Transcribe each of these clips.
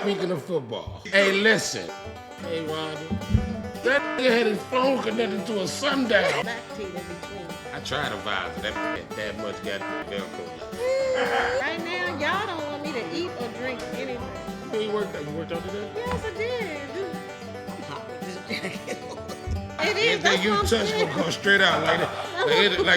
Speaking of football. Hey, listen. Hey, Rhonda. That nigga had his phone connected to a sundial. Back to you in between. I tried to vibe that much got Velcro. Right now, y'all don't want me to eat or drink anything. You worked out today? Yes, I did. I'm hot with this jacket. It is. Anything you touch will go straight out like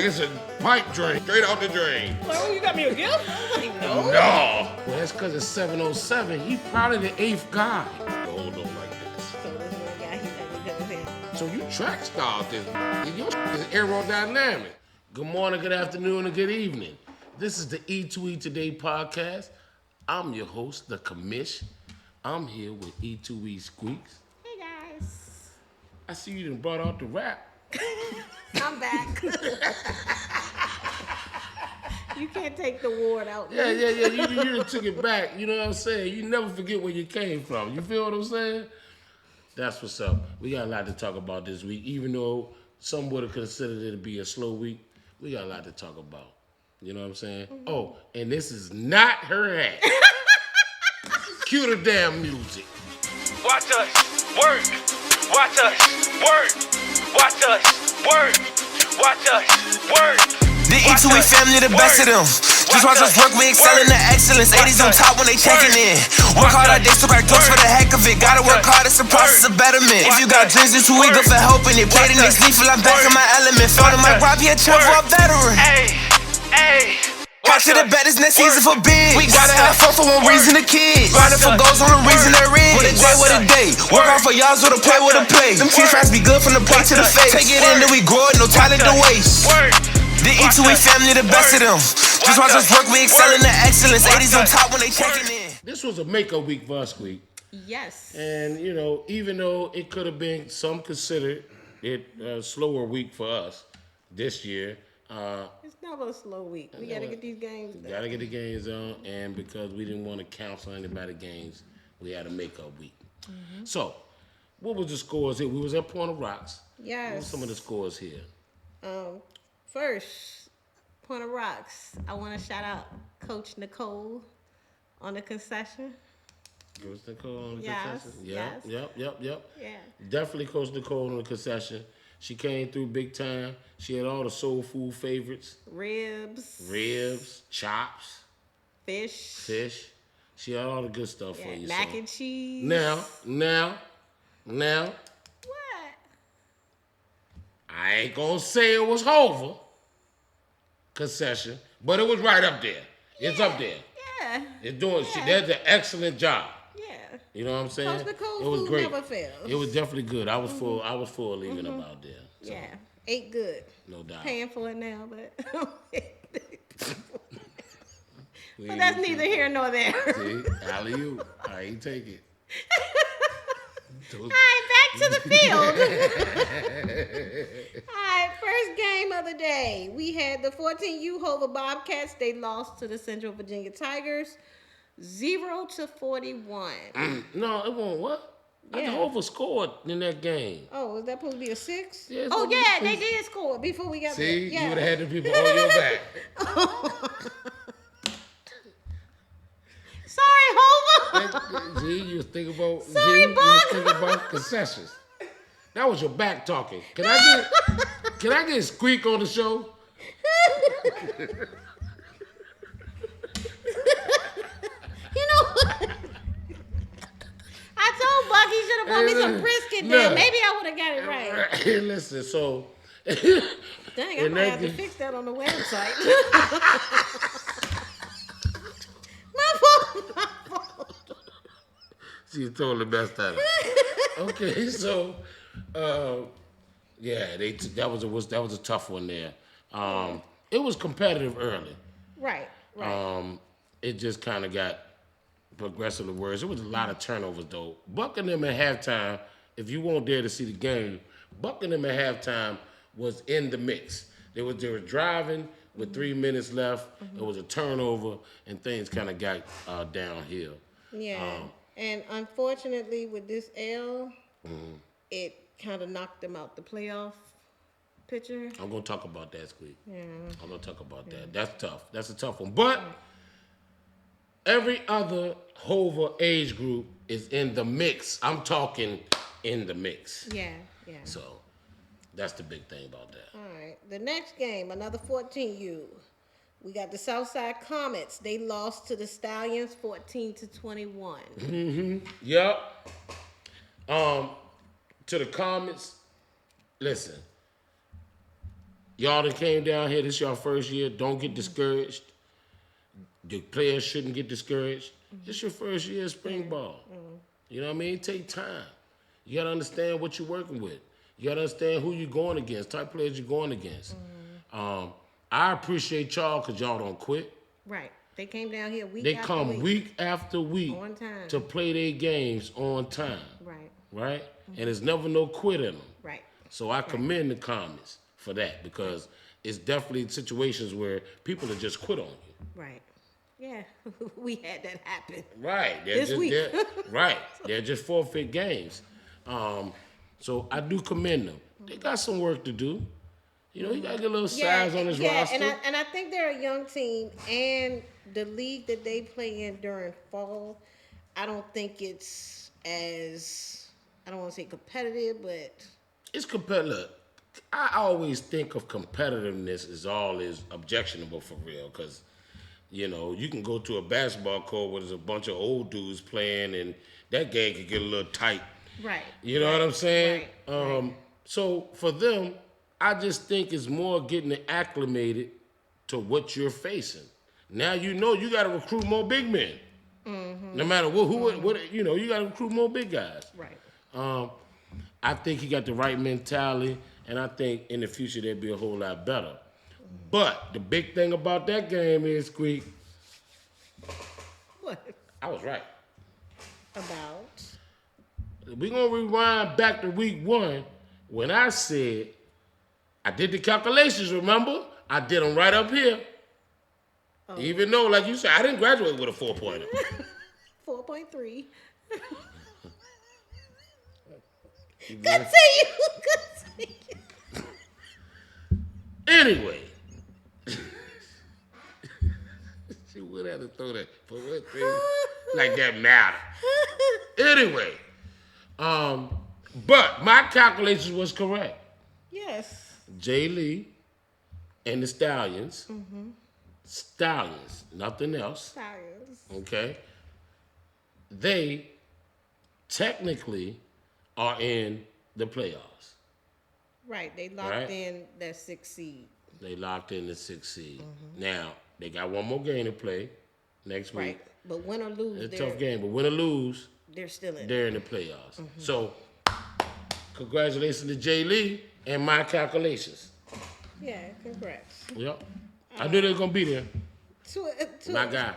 it's a pipe drain, straight out the drain. Well, you got me a gift? I was like, no. No. Well, that's because it's 707. He probably the 8th guy. Hold on like this. So this one guy, he never did him. So you track star this. Your is aerodynamic. Good morning, good afternoon, and good evening. This is the E2E Today podcast. I'm your host, the Commish. I'm here with E2E Squeeks. Hey, guys. I see you done brought out the rap. I'm back. You can't take the ward out. Yeah. You done took it back. You know what I'm saying? You never forget where you came from. You feel what I'm saying? That's what's up. We got a lot to talk about this week. Even though some would have considered it to be a slow week, we got a lot to talk about. You know what I'm saying? Mm-hmm. Oh, and this is not her hat. Cue the damn music. Watch us work. Watch us work. Watch us work. Watch us work. The E2E family, the best of them. Just watch us work, we excel in the excellence. 80s on top when they checking in. Work hard all day, so crack jokes for the heck of it. Gotta work hard, it's a process of betterment. If you got dreams, it's too eager for helping it. Play the next leaf, feel I'm back in my element. Felt in my Rob, he a champ for a veteran. Hey. Watch it, the bet is next season for big. We gotta have fun for one reason, the kids. Grinding for goals on the reason they're in. What a day. Work hard for y'all, so to play with a play. Them team tries be good from the plate to the face. Take it in, then we grow it, no talent to waste. The E2E family, the best of them. Just watch us work, we excel in the excellence. 80s on top when they checking in. This was a makeup week for us, Squeak. Yes. And, you know, even though it could have been, some considered it a slower week for us this year. It's never a slow week. We got to get these games done. Got to get the games on, and because we didn't want to cancel anybody's games, we had a makeup week. Mm-hmm. So, what was the scores here? We was at Point of Rocks. Yes. What were some of the scores here? First, Point of Rocks. I want to shout out Coach Nicole on the concession. Coach Nicole on the Yes, concession? Yep. Yeah. Definitely Coach Nicole on the concession. She came through big time. She had all the soul food favorites. Ribs, chops. Fish. She had all the good stuff for you. Mac and cheese. Now. What? I ain't gonna say it was Hoover concession, but it was right up there. It's up there. Yeah. It's doing. She did an excellent job. Yeah. You know what I'm saying? Coach Nicole it was food great. never fails. It was definitely good. I was full of leaving them out there. So, Yeah. Ate good. no doubt. Paying for it now, but but that's neither here nor there. See, alley-oop. I ain't take it. All right, back to the field. All right, first game of the day. We had the 14U Hoover Bobcats. They lost to the Central Virginia Tigers, 0-41. No, it won't. What? I Yeah. think Hoover scored in that game. Oh, was that supposed to be a 6? Yeah, it's oh, supposed to yeah, be they did score before we got there. See, Yeah. you would have had the people on your back. Sorry, Hoover. See, you was thinking about. Sorry, You was Buck. thinking about concessions. That was your back talking. Can I get Squeak on the show? You know what? I told Buck he should have bought me some brisket then. Maybe I would have got it right. Listen, so. Dang, I And might that have to game- fix that on the website. My fault. She totally messed that up. Okay, so that was a tough one there. It was competitive early. Right. It just kind of got progressively worse. It was a lot of turnovers though. Buck and them at halftime, if you weren't there to see the game, Buck and them at halftime was in the mix. They were driving with 3 minutes left. It was a turnover, and things kind of got downhill. Yeah. And unfortunately, with this L, it kind of knocked them out the playoff picture. I'm gonna talk about that, Squeak. Yeah. I'm gonna talk about that. That's tough. That's a tough one. But every other Hoover age group is in the mix. I'm talking in the mix. Yeah. So that's the big thing about that. All right. The next game, another 14U. We got the Southside Comets. They lost to the Stallions 14-21. Yep. To the Comets, listen. Y'all that came down here, this is your first year. Don't get discouraged. The players shouldn't get discouraged. It's your first year of spring ball. You know what I mean? Take time. You got to understand what you're working with. You got to understand who you're going against, type players you're going against. I appreciate y'all because y'all don't quit. Right. They came down here week They after come week. week after week On time. to play their games on time. Right. Right? And there's never no quit in them. Right. So I commend the Comets for that because it's definitely situations where people will just quit on you. Right. Yeah. We had that happen. Right. This week. Right. They're just forfeit games. So I do commend them. They got some work to do. You know, he got to get a little size on his roster. And I think they're a young team, and the league that they play in during fall, I don't think it's as, I don't want to say competitive, but It's competitive. I always think of competitiveness as all is objectionable for real because, you know, you can go to a basketball court where there's a bunch of old dudes playing and that game could get a little tight. right. You know what I'm saying? Right. So for them, I just think it's more getting acclimated to what you're facing. Now you know you got to recruit more big men. No matter what, you know, you got to recruit more big guys. Right. I think he got the right mentality, and I think in the future they'll be a whole lot better. But the big thing about that game is, Squeak, What I was right. about? We're going to rewind back to week 1 when I said, I did the calculations, remember? I did them right up here. Even though, like you said, I didn't graduate with a 4-pointer. 4.3. Good to you. Good to you. Anyway. She would have to throw that for what thing like that matter. Anyway. But my calculations was correct. Yes. Jay Lee and the Stallions. Stallions, nothing else. Science. Okay? They technically are in the playoffs. Right. They locked Right. in that 6th seed. They locked in the 6th seed. Now, they got one more game to play next week. Right. But win or lose, It's a tough game, but win or lose, they're still in. they're in the playoffs. So, congratulations to Jay Lee and my calculations. Yeah, congrats. Yep. I knew they were going to be there. My guy.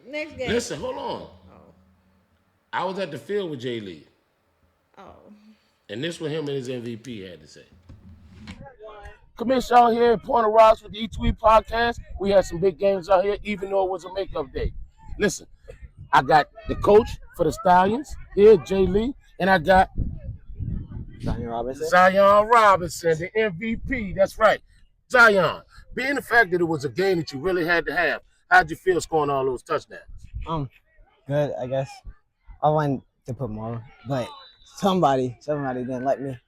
Next game. Listen, hold on. I was at the field with Jay Lee, Oh. and this what him and his MVP had to say. Commish out here at Point of Rocks with the E2E podcast. We had some big games out here, even though it was a makeup day. Listen, I got the coach for the Stallions here, Jay Lee, and I got Zion Robinson, the MVP. That's right. Zion, being the fact that it was a game that you really had to have, how'd you feel scoring all those touchdowns? Good, I guess. I wanted to put more, but somebody didn't let me.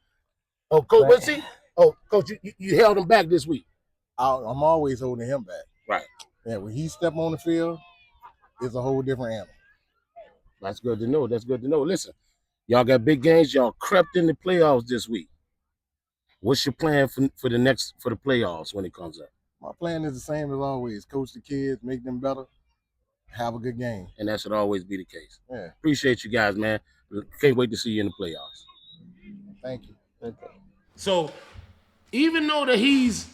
Oh, Coach, Right. what's he? Oh, Coach, you held him back this week. I'm always holding him back. Right. Yeah, when he step on the field, it's a whole different animal. That's good to know. That's good to know. Listen, y'all got big games. Y'all crept in the playoffs this week. What's your plan for the playoffs when it comes up? My plan is the same as always. Coach the kids, make them better, have a good game. And that should always be the case. Yeah, Appreciate you guys, man. Can't wait to see you in the playoffs. thank you. So, even though that he's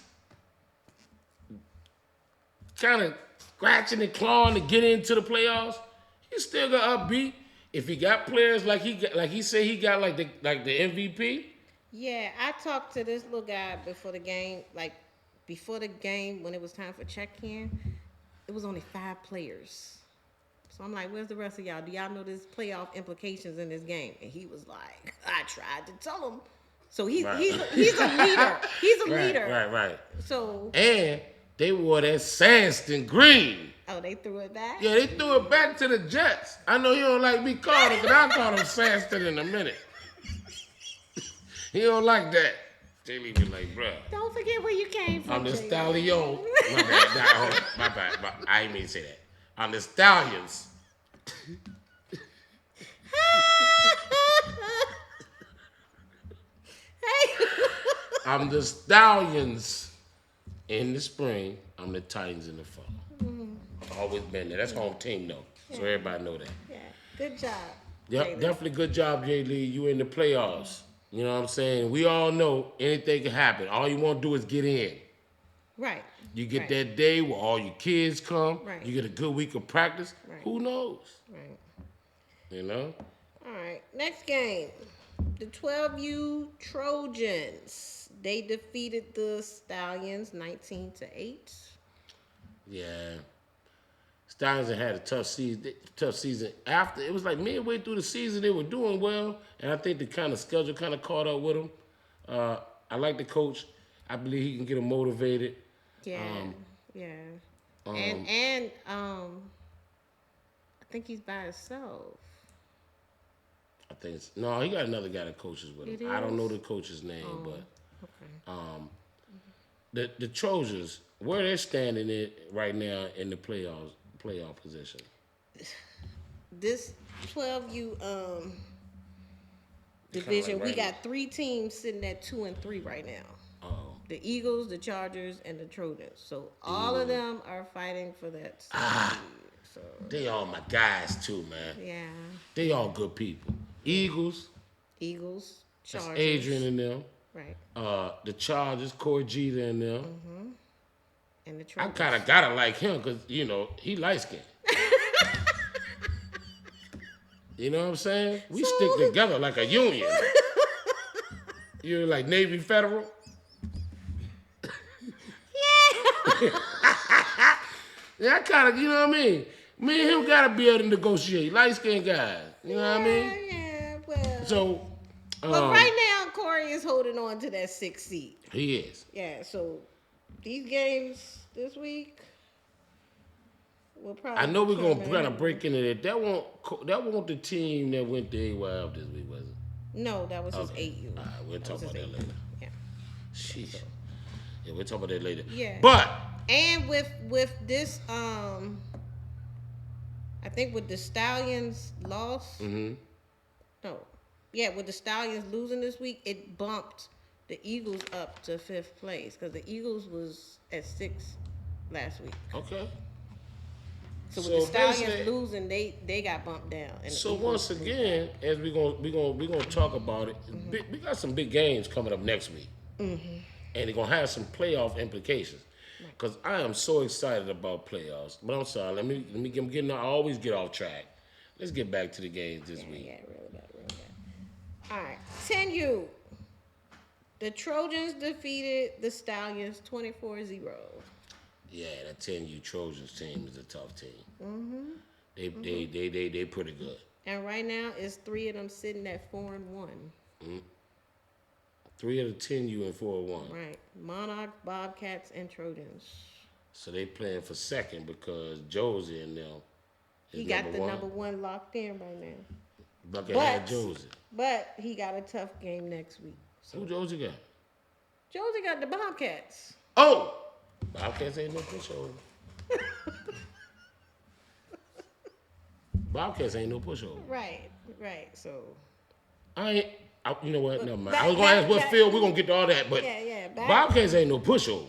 kind of scratching and clawing to get into the playoffs, he still got upbeat. If he got players like he said he got like the MVP. Yeah, I talked to this little guy before the game, when it was time for check-in, it was only 5 players. So I'm like, where's the rest of y'all? Do y'all know there's playoff implications in this game? And he was like, I tried to tell him. So he's a leader. He's a leader. Right. So And They wore that sandstone green. Oh, they threw it back? Yeah, they threw it back to the Jets. I know you don't like me calling it, because I'll call him Sandstone in a minute. He don't like that. They leave it like, bruh. Don't forget where you came from. I'm the Jay. stallion. My bad. Nah, hold on. My bad. I didn't mean to say that. I'm the stallions. I'm the stallions in the spring. I'm the Titans in the fall. Always been there. That's home team though. So everybody know that. Yeah, good job. Yep, Jay Lee. definitely good job, Jay Lee. You in the playoffs. You know what I'm saying? We all know anything can happen. All you want to do is get in. Right. You get Right. that day where all your kids come. Right. You get a good week of practice. Right. Who knows? Right. You know? All right. Next game. The 12U Trojans. They defeated the Stallions 19-8. Yeah. Stallions had a tough season. After it was like midway through the season, they were doing well, and I think the kind of schedule kind of caught up with them. I like the coach. I believe he can get them motivated. Yeah. Yeah. And I think he's by himself. I think no, he got another guy that coaches with him. It I don't know is? the coach's name, but Okay. the Trojans, where they're standing right now in the playoff position. This 12U division, right we got 3 teams sitting at 2 and 3 right now. Oh, The Eagles, the Chargers, and the Trojans. So all of them are fighting for that. So they all my guys too, man. yeah, They all good people. Eagles, Eagles, that's Chargers, Adrian and them. right, The Chargers, Corey Jeter and them. and the I Trojans. kind of gotta like him because he light skinned. You know what I'm saying? We stick together like a union. You're like Navy Federal. Yeah, I kind of, you know what I mean? Me and him gotta be able to negotiate. Light skinned guys. You know what I mean? Yeah, well. So, But right now, Corey is holding on to that 6th seed. he is. Yeah, so these games this week will probably. I know we're gonna determine- kind of break into that. That won't the team that went to AYF this week, was it? No, that was his Okay. 8U. All right, we'll That talk was his about that 8U. later. Yeah. Sheesh. Yeah, we'll talk about that later. Yeah. But And with this, I think with the Stallions loss. Mm-hmm. No, yeah, with the Stallions losing this week, it bumped the Eagles up to 5th place because the Eagles was at 6th last week. okay. So with So the Stallions basically- losing, they got bumped down. And the So Eagles once moved again, as we gonna talk about it, Mm-hmm. we got some big games coming up next week, and they're gonna have some playoff implications. Cause I am so excited about playoffs. But I'm sorry, let me I always get off track. Let's get back to the games this week. Yeah, really bad. All right, 10U. The Trojans defeated the Stallions 24-0. Yeah, that 10U Trojans team is a tough team. They pretty good. And right now, it's 3 of them sitting at 4-1. 3 of the 10U and 4-1. Right. Monarchs, Bobcats, and Trojans. So they playing for second because Josie and them is He got the one. number 1 locked in right now. Bucket But- had Josie. But he got a tough game next week. Who Josie got? Josie got the Bobcats. Oh! Bobcats ain't no pushover. Bobcats ain't no pushover. Right. So. You know what? Never mind. back- I was gonna ask what back- field. We're gonna get to all that, but Yeah. Bobcats ain't no pushover.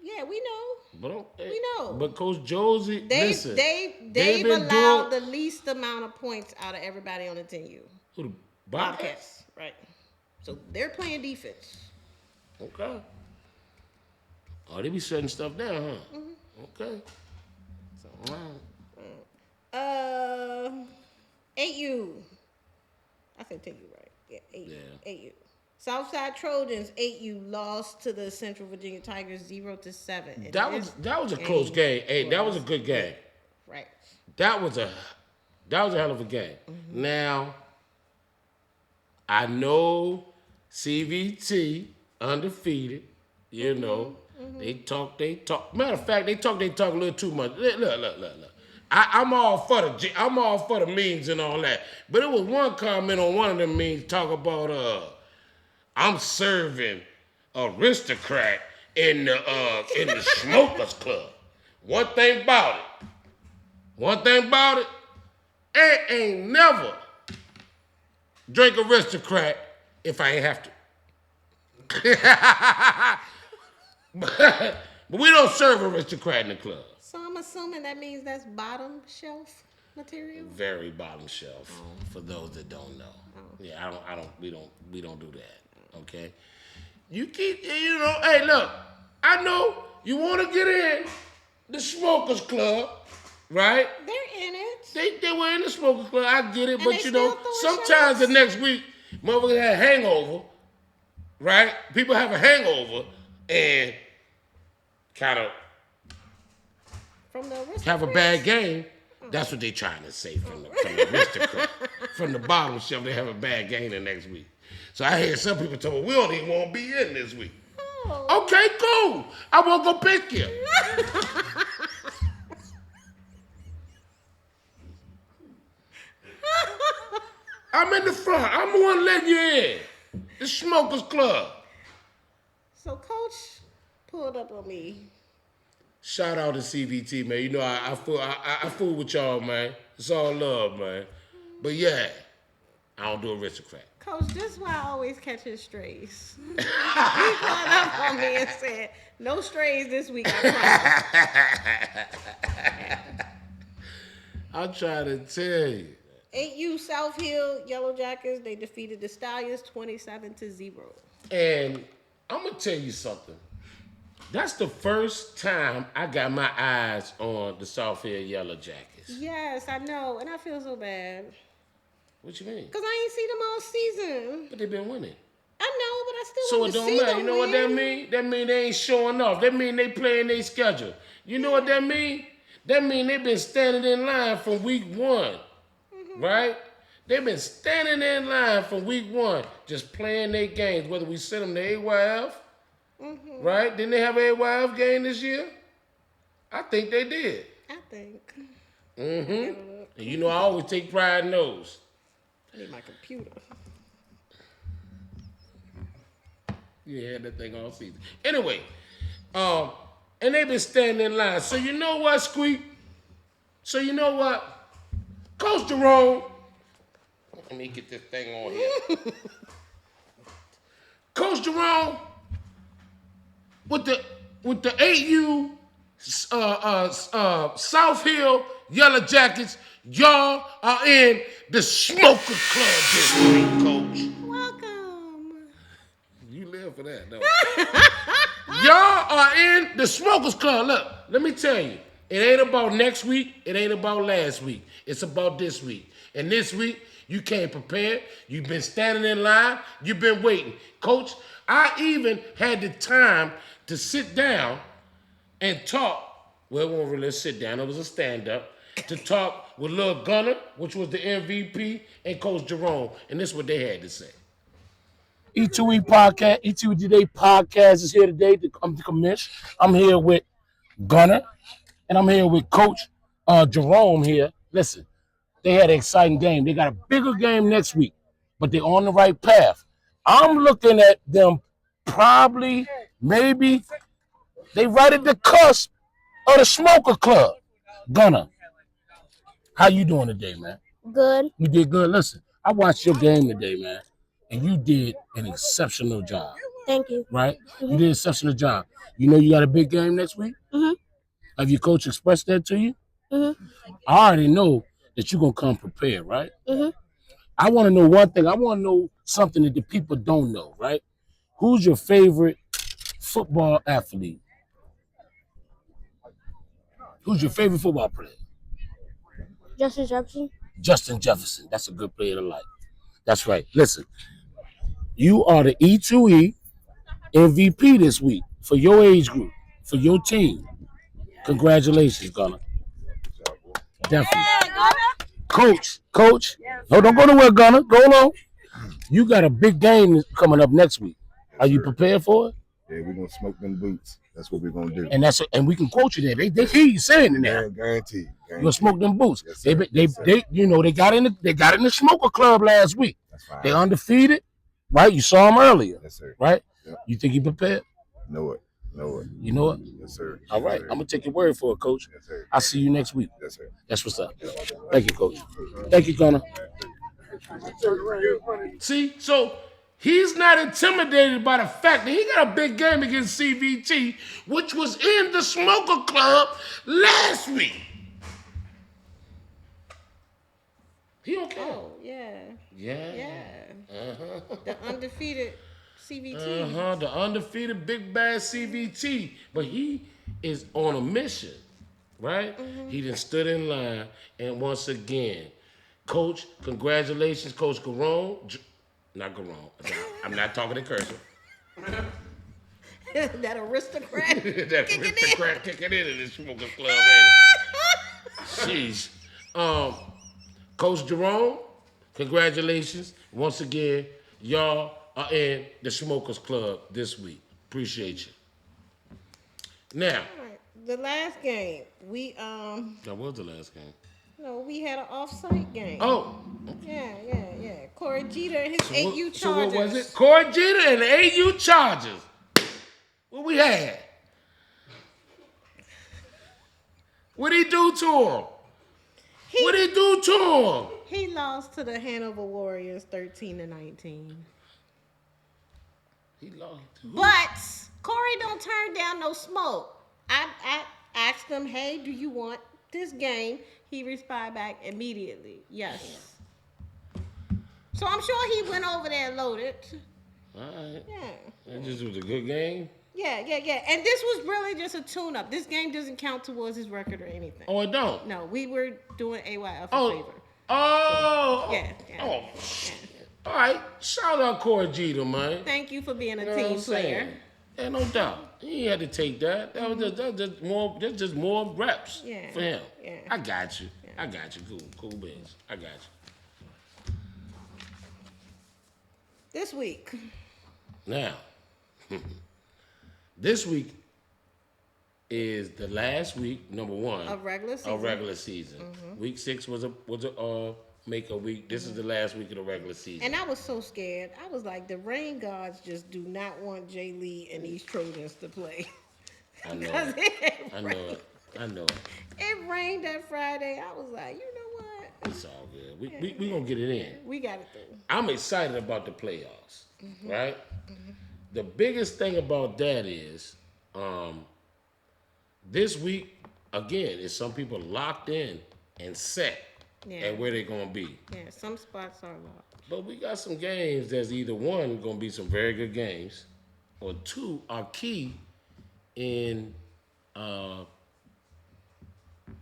Yeah, we know. But We know. But Coach Josie, listen, They've been allowed doing- the least amount of points out of everybody on the 10U. who the Bobcats? Bobcats. Right. So they're playing defense. Okay. Oh, they be shutting stuff down, huh? Mm-hmm. Okay. Wow. 8U. I said 10U, right? Yeah, 8U. Yeah. 8U. Southside Trojans 8U lost to the Central Virginia Tigers 0-7. That was a close game. Hey, that was a good game. Right. That was a hell of a game. Now, I know CVT undefeated, you know. They talk. Matter of fact, they talk a little too much. Look. I'm all for the memes and all that. But it was one comment on one of them memes talk about I'm serving aristocrat in the smokers club. One thing about it, ain't never drink aristocrat if I ain't have to. But we don't serve aristocrat in the club. So I'm assuming that means that's bottom shelf material. Very bottom shelf for those that don't know. Yeah, we don't do that. Okay. You keep, hey, look, I know you want to get in the smokers club, right? They're in it. They were in the smokers club. I get it, And but they still throwing sometimes shots? the next week, motherfuckers have a hangover, right? People have a hangover and kind of From the aristocrats. have a bad game. That's what they trying to say from the aristocrat. From the bottom shelf, they have a bad game the next week. So I hear some people tell me, we don't even want to be in this week. Oh. Okay, cool. I won't go pick you. I'm in the front. I'm the one letting you in. The Smokers Club. So Coach pulled up on me. Shout out to CVT, man. You know, I fool with y'all, man. It's all love, man. But yeah, I don't do aristocrat. Coach, this is why I always catch his strays. He called up on me and said, no strays this week, I promise. I'm trying to tell you. 8U South Hill Yellow Jackets, they defeated the Stallions 27-0. And I'm going to tell you something. That's the first time I got my eyes on the South Hill Yellow Jackets. Yes, I know, and I feel so bad. What you mean? Because I ain't seen them all season. But they've been winning. I know, but I still So want it to don't see matter. them You know what that win. mean? That mean they ain't showing off. That mean they playing their schedule. You know what that mean? That mean they been standing in line from week one. Right? They've been standing in line from week one, just playing their games, whether we send them to AYF, right? Didn't they have an AYF game this year? I think they did. I think. And you know I always take pride in those. I need my computer. You had that thing all season. Anyway, and they've been standing in line. So you know what, Squeak? So you know what? Coach Jerome, let me get this thing on here. Coach Jerome, with the 8U South Hill Yellow Jackets, y'all are in the Smoker Club this week, Coach. Welcome. You live for that, don't you? Y'all are in the Smokers Club. Look, let me tell you. It ain't about next week. It ain't about last week. It's about this week. And this week, you came prepared. You've been standing in line. You've been waiting. Coach, I even had the time to sit down and talk. Well, it wasn't really a sit down. It was a stand-up. To talk with Lil Gunner, which was the MVP, and Coach Jerome. And this is what they had to say. E2E Podcast, E2E Today Podcast is here today. I'm the Commish. I'm here with Gunner. And I'm here with Coach Jerome here. Listen, they had an exciting game. They got a bigger game next week, but they're on the right path. I'm looking at them probably, maybe, they right at the cusp of the Smoker Club. Gunner, how you doing today, man? Good. You did good. Listen, I watched your game today, man, and you did an exceptional job, Thank you. right? You did an exceptional job. You know you got a big game next week? Have your coach expressed that to you? I already know that you're going to come prepared, right? I want to know one thing. I want to know something that the people don't know, right? Who's your favorite football athlete? Who's your favorite football player? Justin Jefferson. Justin Jefferson. That's a good player to like. That's right. Listen, you are the E2E MVP this week for your age group, for your team. Congratulations, Gunner. Definitely. Coach. No, don't go nowhere, Gunner. Go on. You got a big game coming up next week. Are you prepared for it? Yeah, we're gonna smoke them boots. That's what we're gonna do. And we can quote you there. They hear you saying in there. Guaranteed. You gonna smoke them boots. Yes, sir. They got in the smoker club last week. That's fine. They undefeated, right? You saw them earlier. Yes, sir. Right? Yep. You think you prepared? Know it. You know it? Yes, sir. All right. I'm gonna take your word for it, Coach. Yes, sir. I'll see you next week. Yes, sir. That's what's up. Thank you, Coach. Thank you, Connor. See, so he's not intimidated by the fact that he got a big game against CVT, which was in the Smoker Club last week. He okay? Oh, yeah. Yeah. The undefeated CVT. The undefeated big bad CVT. But he is on a mission, right? He done stood in line, and once again, Coach, congratulations, Coach Garone. Not Garone. I'm not talking in cursive. That aristocrat. That aristocrat kicking in this Smoker Club, ain't it? Jeez. Coach Jerome, congratulations. Once again, y'all are in the Smokers Club this week. Appreciate you. Now. All right. The last game, That was the last game. No, we had an off-site game. Oh. Yeah. Corey Jeter and his 8U Chargers. So what was it? Corey Jeter and the 8U Chargers. What we had? What'd he do to him? What'd he do to him? He lost to the Hanover Warriors 13-19. He lost. But Corey don't turn down no smoke. I asked him, hey, do you want this game? He responded back immediately, yes. So I'm sure he went over there loaded. All right. Yeah. That just was a good game. Yeah. And this was really just a tune-up. This game doesn't count towards his record or anything. Oh, it don't? No, we were doing AYF a favor. Oh. Yeah. Oh. All right. Shout out Corey Jeter, man. Thank you for being a You know team what I'm saying? player. Yeah, no doubt. He had to take that. That was just more reps for him. Yeah. I got you. Yeah. I got you. Cool beans. I got you. This week. Now, this week is the last week, number one, of regular season. Week 6 was a make-a week. This is the last week of the regular season. And I was so scared. I was like, the rain gods just do not want Jay Lee and these Trojans to play. I know it. I know it. It rained that Friday. I was like, you know what? It's all good. We gonna get it in. We got it through. I'm excited about the playoffs, right? The biggest thing about that is this week, again, is some people locked in and set at where they're going to be. Yeah, some spots are locked. But we got some games that's either one, going to be some very good games, or two, are key in the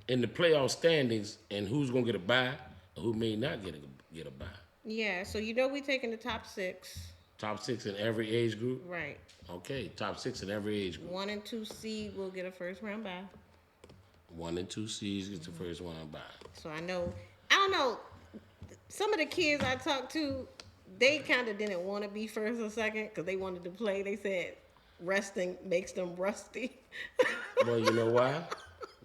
playoff standings and who's going to get a bye and who may not get a bye. Yeah, so you know we're taking the top 6. Top 6 in every age group? Right. Okay, top 6 in every age group. 1 and 2 seed will get a first round bye. 1 and 2 seeds get the first one bye. So I don't know, some of the kids I talked to, they kind of didn't want to be first or second because they wanted to play. They said resting makes them rusty. Well, you know why?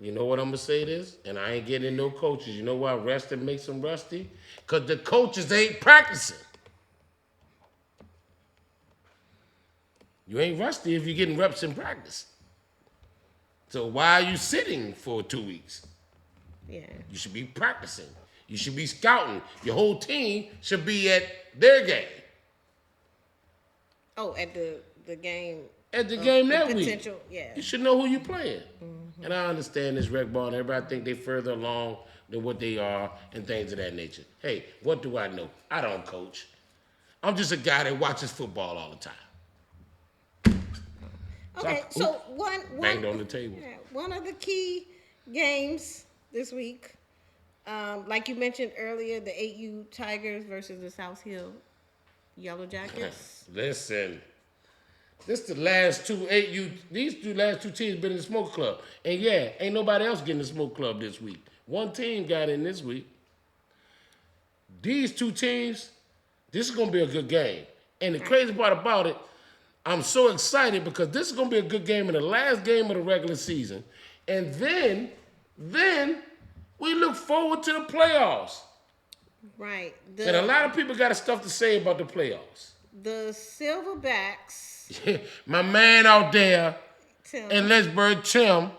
You know what I'm going to say this? And I ain't getting no coaches. You know why resting makes them rusty? Because the coaches ain't practicing. You ain't rusty if you're getting reps in practice. So why are you sitting for 2 weeks? Yeah. You should be practicing. You should be scouting. Your whole team should be at their game. Oh, at the game. At the game that week. Potential, yeah. You should know who you're playing. And I understand this rec ball, and everybody think they further along than what they are and things of that nature. Hey, what do I know? I don't coach. I'm just a guy that watches football all the time. Okay, so one banged on the table. Yeah, one of the key games this week, like you mentioned earlier, the 8U Tigers versus the South Hill Yellow Jackets. Listen, this the last two 8U. These last two teams been in the Smoke Club, and yeah, ain't nobody else getting the Smoke Club this week. One team got in this week. These two teams, this is gonna be a good game. And the crazy part about it, I'm so excited because this is going to be a good game in the last game of the regular season. And then we look forward to the playoffs. Right. And a lot of people got stuff to say about the playoffs. The Silverbacks. My man out there Tim, in Lynchburg, Tim,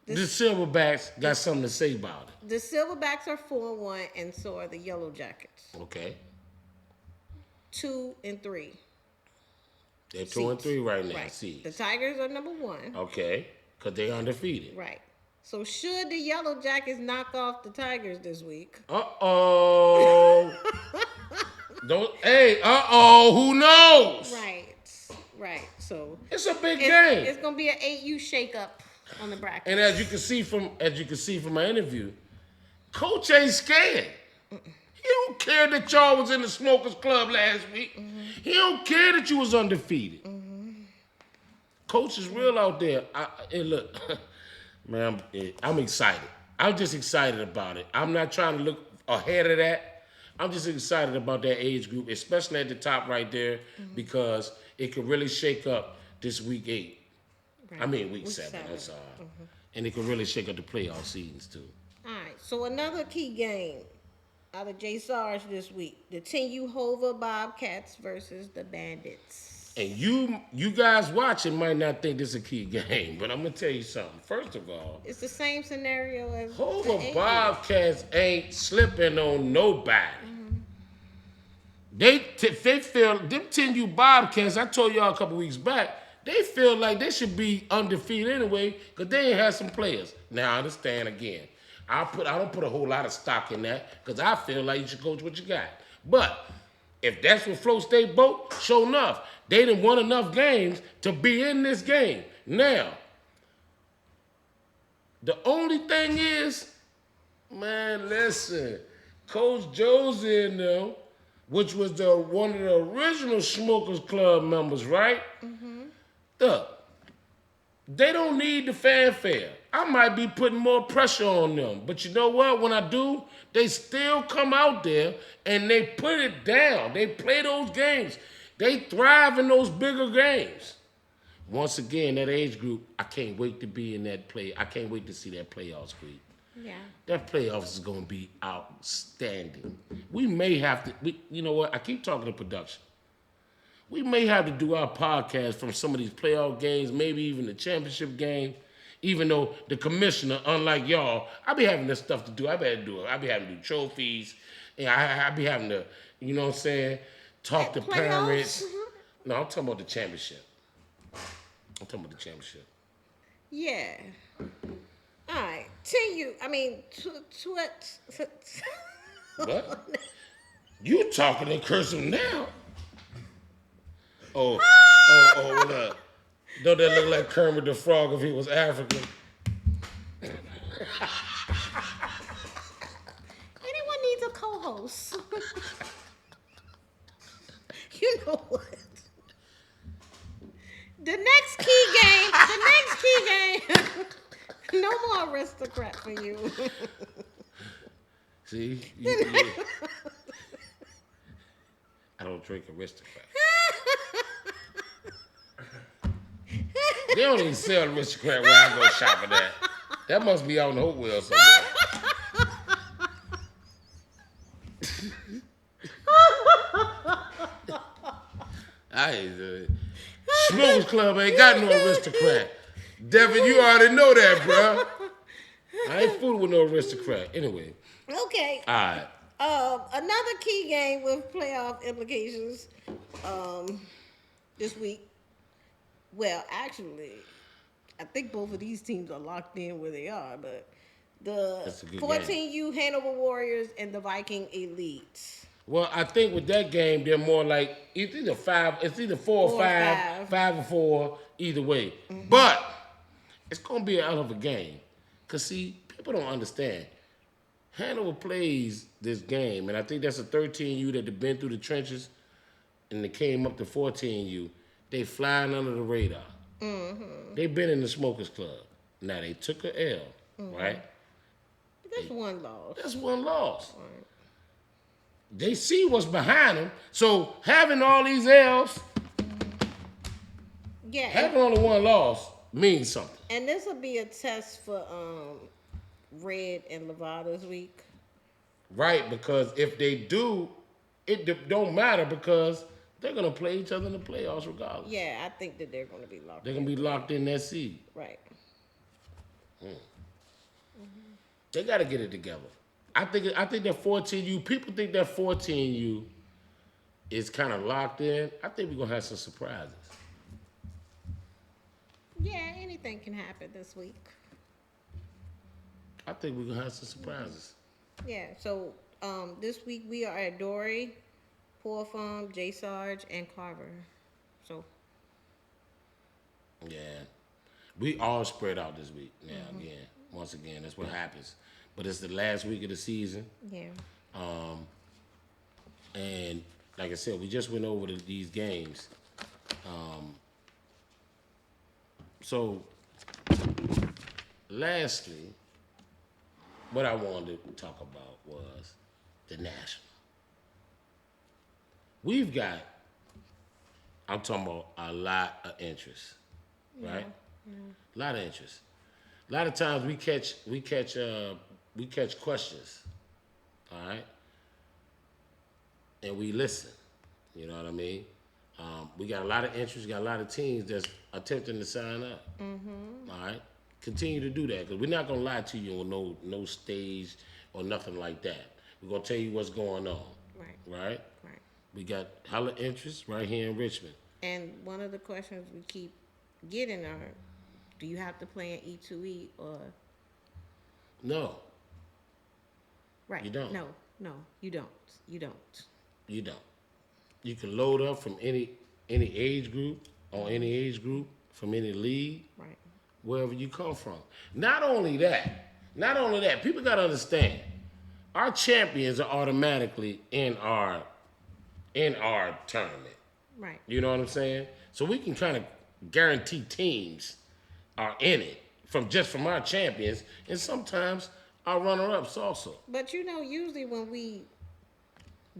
the Silverbacks got something to say about it. the Silverbacks are 4-1, and so are the Yellow Jackets. Okay. 2 and 3. They're 2 and 3 right now. Right. Seeds. The Tigers are number 1. Okay. Because they're undefeated. Right. So should the Yellow Jackets knock off the Tigers this week? Uh-oh. Who knows? Right. So It's a big game. It's gonna be an 8U shakeup on the bracket. And as you can see from my interview, Coach ain't scared. He don't care that y'all was in the Smokers Club last week. He don't care that you was undefeated. Coach is real out there. Look, man, I'm excited. I'm just excited about it. I'm not trying to look ahead of that. I'm just excited about that age group, especially at the top right there, because it could really shake up this week 8. Right. I mean week 7. I'm sorry. And it could really shake up the playoff seasons too. All right. So another key game out of J. Sarge this week: the 10U Hova Bobcats versus the Bandits. And you guys watching might not think this is a key game, but I'm gonna tell you something. First of all, It's the same scenario as Hova the 8U. Bobcats ain't slipping on nobody. They feel them 10U Bobcats. I told y'all a couple weeks back. They feel like they should be undefeated anyway because they ain't had some players. Now I understand again. I don't put a whole lot of stock in that because I feel like you should coach what you got. But if that's what floats their boat, sure enough, they didn't won enough games to be in this game. Now, the only thing is, man, listen, Coach Josie and them, which was one of the original Smokers Club members, right? Look, they don't need the fanfare. I might be putting more pressure on them. But you know what? When I do, they still come out there and they put it down. They play those games. They thrive in those bigger games. Once again, that age group, I can't wait to be in that play. I can't wait to see that playoffs, Squeak. Yeah. That playoffs is going to be outstanding. We may have to, you know what? I keep talking to production. We may have to do our podcast from some of these playoff games, maybe even the championship game, even though the commissioner, unlike y'all, I be having this stuff to do. I be having to do trophies, and I be having to, you know what I'm saying, talk to parents. No, I'm talking about the championship. Yeah. All right. 10U. I mean, What? You talking in cursive now? Oh, what up? Don't that look like Kermit the Frog if he was African? Anyone needs a co-host. You know what? The next key game. No more aristocrat for you. See? I don't drink aristocrat. They don't even sell aristocrat where I go shopping at. That must be out in Hopewell somewhere. I ain't doing it. Smokers Club ain't got no aristocrat. Devin, you already know that, bro. I ain't fooling with no aristocrat. Anyway. Okay. All right. Another key game with playoff implications this week. Well, actually, I think both of these teams are locked in where they are, but the 14U Hanover Warriors and the Viking Elite. Well, I think with that game, they're more like it's either 4 or 5, 5 or 4, either way. But it's gonna be a hell of a game. Cause see, people don't understand. Hanover plays this game, and I think that's a 13U that have been through the trenches, and they came up to 14U. They flying under the radar. They've been in the Smokers Club. Now they took a L, right? That's one loss. That's one loss. Right. They see what's behind them. So having all these L's, Yeah, Having only one loss means something. and this will be a test for Red and LeVar this week. Right, because if they do, don't matter because they're going to play each other in the playoffs regardless. Yeah, I think that they're going to be locked. They're going to be locked in that seed. Right. They got to get it together. I think that 14U, people think that 14U is kind of locked in. I think we're going to have some surprises. Yeah, anything can happen this week. I think we're going to have some surprises. Yeah, so this week we are at Dory, Poor Farm, J Sarge, and Carver. So Yeah. We all spread out this week. Yeah, again. Once again, that's what happens. But it's the last week of the season. yeah. And like I said, we just went over these games. So, lastly, what I wanted to talk about was the national. We've got, I'm talking about a lot of interest, right? A lot of interest. A lot of times we catch questions, all right, and we listen. You know what I mean? We got a lot of interest. Got a lot of teams that's attempting to sign up. All right, continue to do that because we're not gonna lie to you on no stage or nothing like that. We're gonna tell you what's going on. Right. Right. We got hella interest right here in Richmond. And one of the questions we keep getting are, do you have to play in E2E or? No, Right. You don't. No, you don't. You don't. you don't. You can load up from any age group or any age group from any league. Right. Wherever you come from. Not only that, people gotta understand, our champions are automatically in our tournament. Right. You know what I'm saying? So we can kind of guarantee teams are in it from our champions, and sometimes our runner-ups also. But you know, usually when we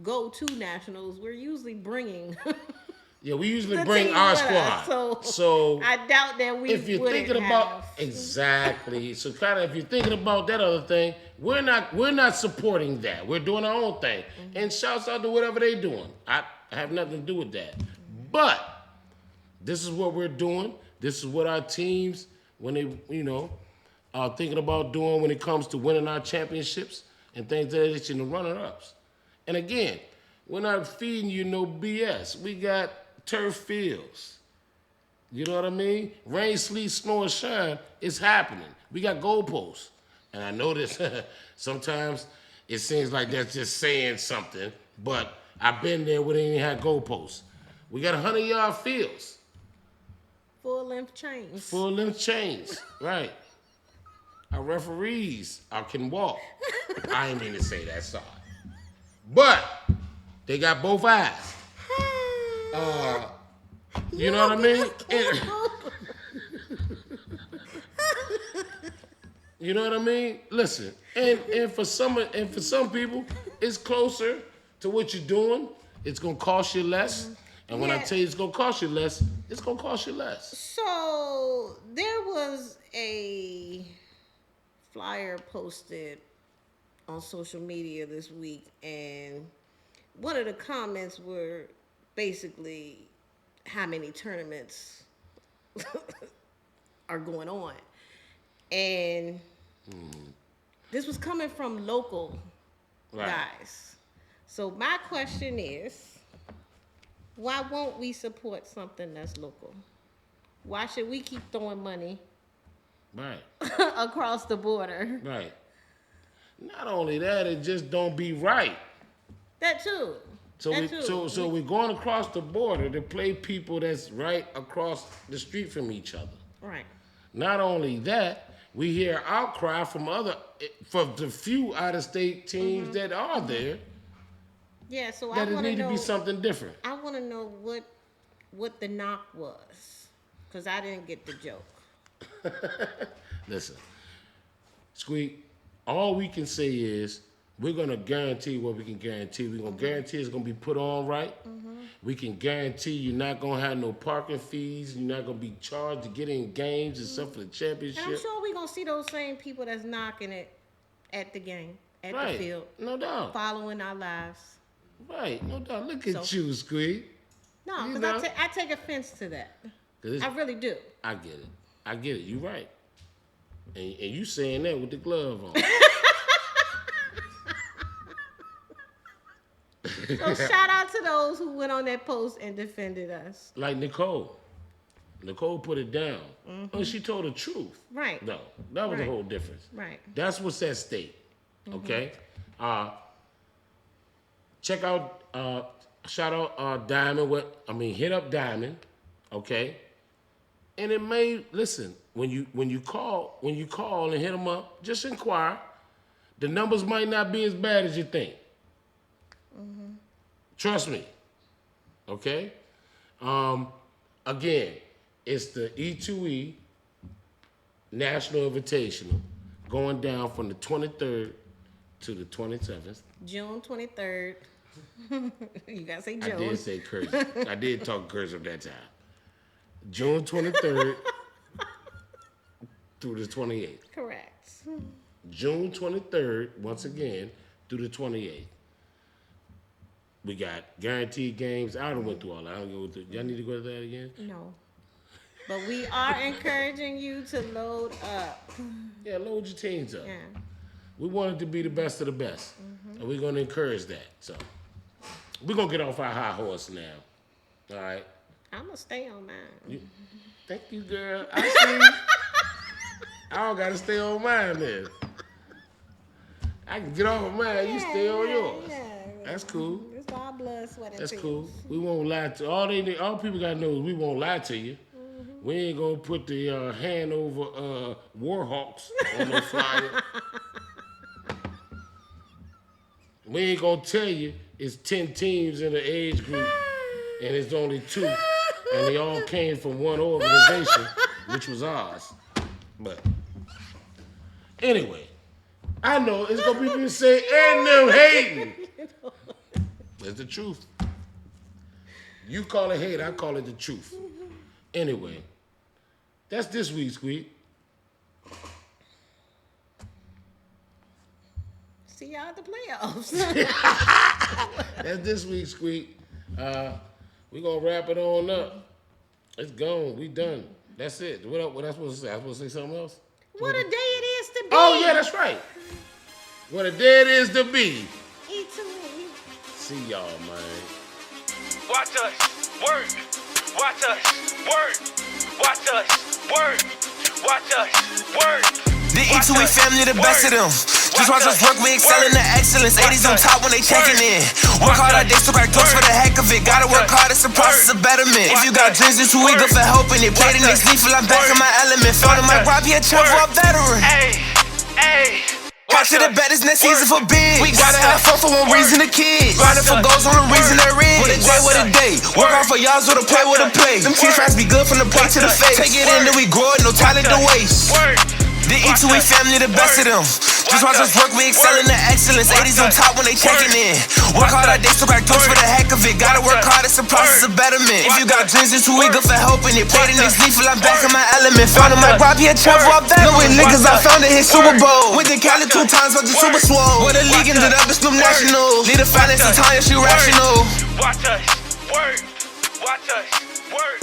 go to nationals, we're usually bringing. Yeah, we usually the bring team our with squad. us, So I doubt that we. if you're wouldn't thinking about have. exactly, so kind of if you're thinking about that other thing, we're not supporting that. We're doing our own thing, and shouts out to whatever they're doing. I have nothing to do with that. But this is what we're doing. This is what our teams, when they are thinking about doing when it comes to winning our championships and things that it's in the runner-ups. And again, we're not feeding you no BS. We got turf fields. You know what I mean? Rain, sleet, snow, or shine, it's happening. We got goalposts. And I know this, sometimes it seems like that's just saying something, but I've been there where they didn't have goalposts. We got 100-yard fields. Full-length chains. Full-length chains, right. Our referees can walk. I ain't mean to say that, sorry. But they got both eyes. You know what I mean? You know what I mean? Listen, and for some people, it's closer to what you're doing. It's gonna cost you less. And when I tell you it's gonna cost you less, it's gonna cost you less. So there was a flyer posted on social media this week, and one of the comments were basically how many tournaments are going on. And this was coming from local guys. So my question is, why won't we support something that's local? Why should we keep throwing money across the border? Right. Not only that, it just don't be right. That too. So we're going across the border to play people that's right across the street from each other. Right. Not only that, we hear outcry from the few out-of-state teams that are there. Yeah, so that I want to need know. to be something different. I want to know what the knock was, because I didn't get the joke. Listen, Squeak, all we can say is we're gonna guarantee what we can guarantee. We're gonna guarantee it's gonna be put on right. We can guarantee you're not gonna have no parking fees. You're not gonna be charged to get in games except for the championship. And I'm sure we're gonna see those same people that's knocking it at the game, at the field. No doubt. Following our lives. Right, no doubt. Look at you, Squeak. No, You because know. I take offense to that. I really do. I get it. I get it. You right. And you saying that with the glove on. So shout out to those who went on that post and defended us. Like Nicole. Nicole put it down. And she told the truth. Right. No, that was a Right. whole difference. Right. That's what's at stake. Okay? Check out, shout out Diamond. Hit up Diamond. Okay? And it may, listen, when you call and hit them up, just inquire. The numbers might not be as bad as you think. Trust me. Okay? Again, it's the E2E National Invitational going down from the 23rd to the 27th. June 23rd. You gotta say June. I did say curse. I did talk curse at that time. June 23rd through the 28th. Correct. June 23rd, once again, through the 28th. We got guaranteed games. I done went through all that. I don't go through. Y'all need to go to that again? No. But we are encouraging you to load up. Yeah, load your teams up. Yeah. We want it to be the best of the best. And we're going to encourage that. So we're going to get off our high horse now. All right? I'm going to stay on mine. Thank you, girl. I see. I don't got to stay on mine then. I can get off of mine. You stay on yours. Yeah. That's cool. It's all blood, sweat, and That's tears. cool. We won't lie to all people got to know is we won't lie to you. We ain't going to put the hand over Warhawks on no flyer. We ain't going to tell you it's 10 teams in the age group and it's only 2. And they all came from one organization, which was ours. But anyway, I know it's going to be people say, and them hating. That's the truth. You call it hate, I call it the truth. Anyway, that's this week's Squeak. See y'all at the playoffs. That's this week's Squeak. We're going to wrap it on up. It's gone. We done. That's it. What am I supposed to say? I supposed to say something else? What a day it is to be. Oh, yeah, that's right. What a day it is to be. E2E. See y'all, man. Watch us work. Watch us work. Watch us work. Watch us work. The E2E family, the best of them. Just watch us work, we excel in the excellence. 80s on top when they checking in. Work hard all day, so crack doors for the heck of it. Gotta work hard, it's a process of betterment. If you got dreams, it's E2E good for helping it. Play the next lead, feel I'm back in my element. Found in my Rob, he a champ for a veteran. Hey. Got to the bet, it's next season for big. We gotta have fun for one reason, the kids. Grinding for goals on the reason they're in. What a day. Work hard for y'all, so to play with a play. Them team tries be good from the plate to the face. Take it in, then we grow it, no talent to waste. The E2E family, the best of them. Just watch us work, we excel in the excellence. 80s on top when they checking in. Work hard all day, so crack doors for the heck of it. Gotta work hard, it's a process of betterment. If you got dreams, it's E2E good for helping it. Play the next lead, feel I'm back in my element. Found in my Rob, he a champ for a veteran. No with niggas, I found it hit Super Bowl. Went to Cali 2 times, but the Super Swole. What a league ended up, it's Snoop National. Need a finance and time, she rational. Watch us work. Watch us work.